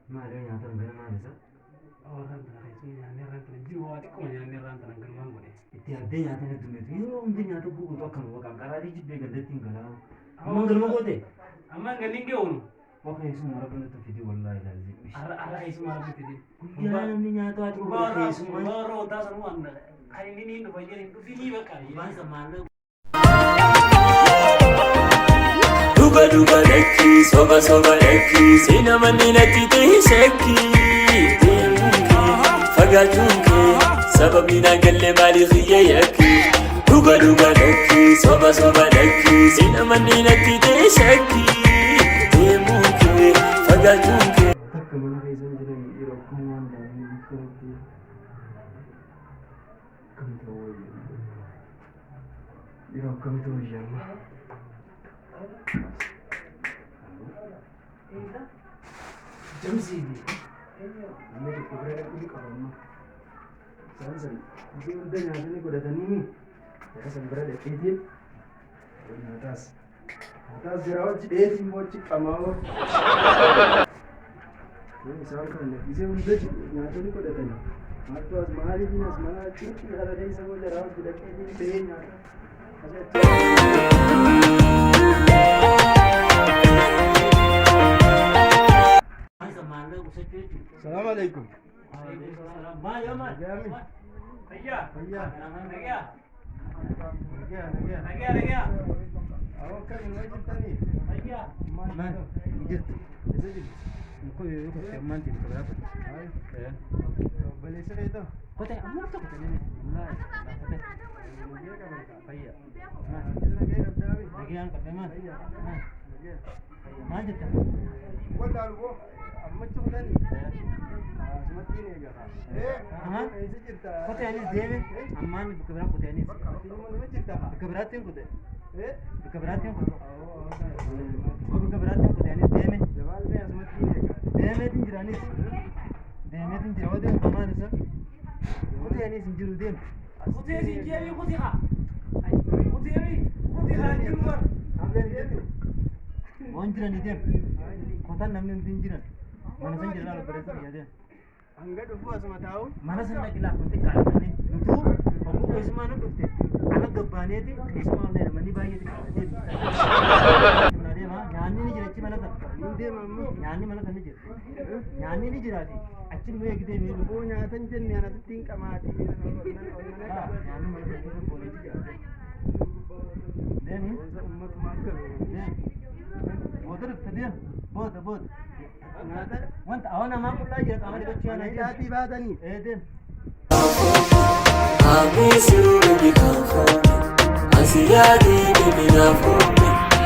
Maal nyaata gara maal isa? Orang tanah itu nyanyi orang tanah jiwa hati kau nyanyi orang tanah gerbang kau deh. Itti addee nyaata natti himatu yeroo hundi nyaata guutuu akkanuma qaqqaraa jibbee gandatti hin galaa. Ammaan galma goote? Amma galin ke unu. Wakka yeesuma rabbi nutti fidi wallaahi laazim. Ala isma rabbi fidi. Guyyaa namni nyaata waa jiru godhe keessumaa. Baru tasan wan. Hari ini ndo fajirin tu fini bakal. Waan sammaanaa. Duga duga lekki soba soba lekki sina manina titi shakki fagatunke sababina galle mali khiya yakki duga duga lekki soba soba lekki sina manina titi shakki fagatunke Takka mana keessan jiran yeroo akkuma waan daa'imni bikkootti akkamitti wayyaa yeroo akkamitti wayyaa Jamsiiti. Amma tokko bira dhaquu qabamma. Isaan san iddoo hunda nyaatanii godhatanii san bira dhaqeetiin nyaataas jira hojii dheetiin mochi qamaa isaan kan isee hunda nyaatanii godhatanii maaltu as maaliitiin as mana achitti ala keessa booda jira hojii dhaqeetiin ta'ee nyaata. Salam alaikum. Ma ya ma. Gami. Ayya. Ayya. Ayya. Nagaa. Awwa kan wajib tani. Ayya. Man. Jirtu. Isa jirtu. Ko yo ko temman tin ko berapa? Ay. Ya. Beli itu. Kote amma to kote ne. Wallahi. Kote. Ayya. Man. Lagi abdawi. Lagi ang kote man. Ayya. Man. Ayya. Ma jita. Wala lugo. Amma chukdani. Semati ni ga. Aha. Isa jirta. Kote anis deve. Amman buka berapa kote anis. Mana jirta? Buka berapa yang kote? Buka berapa yang kote? Oh, Buka berapa yang kote anis deve. jawab ni semati ni ga. Deve tin jiranis. Deve tin jirawade aman sa. Kote anis jiru dem. Kote anis jiru kote ha. Kote ha jiru. Ambil ni. Wan jirani dem. Kota namni tin jiran. Mana san jirala berasa ya dem. Angga dhufu asuma tahu. Mana san lagi lah kote kalani. Nutu aku isma na dufte. Ala gabbane ti isma na mani bayi ti dem. Mana dem ha nyanni ni jirachi mana san. Inde mamma. Nyanni mana san ni jir. Nyanni ni jirati. Achin me gide me lu. Oh nyaatan jenne ana tin qamaati. Nyanni mana san ni bole ti jirati. Dem Ummat makkal. dem. Bodar tadiyan. Bod. Nyaata. Wanta awana ma kulla jira kamari bacciya na jira. Nyaati baatanii. Dem. I miss you, baby, come for me. I see ya, baby, love for me.